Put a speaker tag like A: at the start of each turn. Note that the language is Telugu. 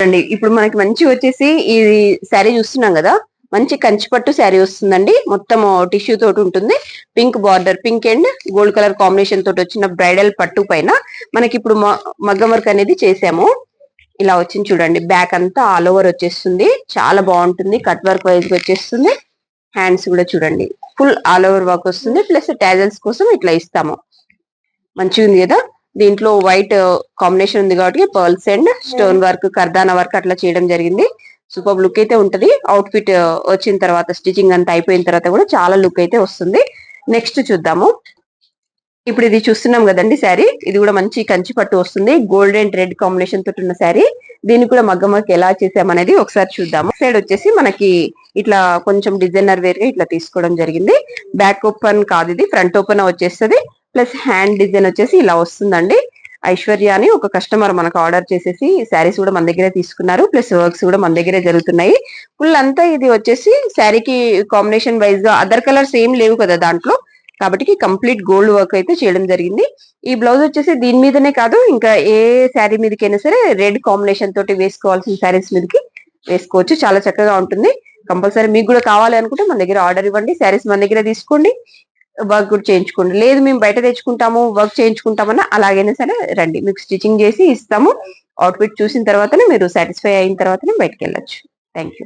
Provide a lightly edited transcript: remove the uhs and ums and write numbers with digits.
A: అండి ఇప్పుడు మనకి మంచి వచ్చేసి ఈ శారీ చూస్తున్నాం కదా, మంచి కంచిపట్టు శారీ వస్తుందండి. మొత్తం టిష్యూ తోటి ఉంటుంది. Pink border, pink and gold colour combination తోటి వచ్చిన బ్రైడల్ పట్టు పైన మనకి ఇప్పుడు మగ్గం వర్క్ అనేది చేసాము. ఇలా వచ్చింది చూడండి. బ్యాక్ అంతా ఆల్ ఓవర్ వచ్చేస్తుంది. చాలా బాగుంటుంది. కట్ వర్క్ వైజ్ వచ్చేస్తుంది. హ్యాండ్స్ కూడా చూడండి, ఫుల్ ఆల్ ఓవర్ వర్క్ వస్తుంది. ప్లస్ టాజల్స్ కోసం ఇట్లా ఇస్తాము. మంచిగా ఉంది కదా. దీంట్లో వైట్ కాంబినేషన్ ఉంది కాబట్టి పర్ల్స్ అండ్ స్టోన్ వర్క్, కర్దానా వర్క్ అట్లా చేయడం జరిగింది. సూపర్ లుక్ అయితే ఉంటది. అవుట్ ఫిట్ వచ్చిన తర్వాత, స్టిచింగ్ అంతా అయిపోయిన తర్వాత కూడా చాలా లుక్ అయితే వస్తుంది. నెక్స్ట్ చూద్దాము. ఇప్పుడు ఇది చూస్తున్నాం కదండి శారీ. ఇది కూడా మంచి కంచి పట్టు వస్తుంది. గోల్డ్ అండ్ రెడ్ కాంబినేషన్ తోటి ఉన్న శారీ. దీన్ని కూడా మగ్గం వర్క్ ఎలా చేసామనేది ఒకసారి చూద్దాము. సైడ్ వచ్చేసి మనకి ఇట్లా కొంచెం డిజైనర్ వేర్ గా ఇట్లా తీసుకోవడం జరిగింది. బ్యాక్ ఓపెన్ కాదు, ఇది ఫ్రంట్ ఓపెన్ వచ్చేస్తుంది. ప్లస్ హ్యాండ్ డిజైన్ వచ్చేసి ఇలా వస్తుందండి. ఐశ్వర్య అని ఒక కస్టమర్ మనకు ఆర్డర్ చేసేసి శారీస్ కూడా మన దగ్గరే తీసుకున్నారు. ప్లస్ వర్క్స్ కూడా మన దగ్గరే జరుగుతున్నాయి. ఫుల్ అంతా ఇది వచ్చేసి శారీకి కాంబినేషన్ వైజ్ గా అదర్ కలర్స్ ఏం లేవు కదా దాంట్లో, కాబట్టి కంప్లీట్ గోల్డ్ వర్క్ అయితే చేయడం జరిగింది. ఈ బ్లౌజ్ వచ్చేసి దీని మీదనే కాదు, ఇంకా ఏ శారీ మీదకైనా సరే రెడ్ కాంబినేషన్ తోటి వేసుకోవాల్సిన శారీస్ మీదకి వేసుకోవచ్చు. చాలా చక్కగా ఉంటుంది. కంపల్సరీ మీకు కూడా కావాలి అనుకుంటే మన దగ్గర ఆర్డర్ ఇవ్వండి. శారీస్ మన దగ్గర తీసుకోండి, వర్క్ కూడా చేయించుకోండి. లేదు మేము బయట తెచ్చుకుంటాము, వర్క్ చేయించుకుంటామన్నా అలాగైనా సరే రండి, మీకు స్టిచింగ్ చేసి ఇస్తాము. అవుట్ఫిట్ చూసిన తర్వాతనే మీరు సాటిస్ఫై అయిన తర్వాతనే బయటకు వెళ్ళొచ్చు. Thank you.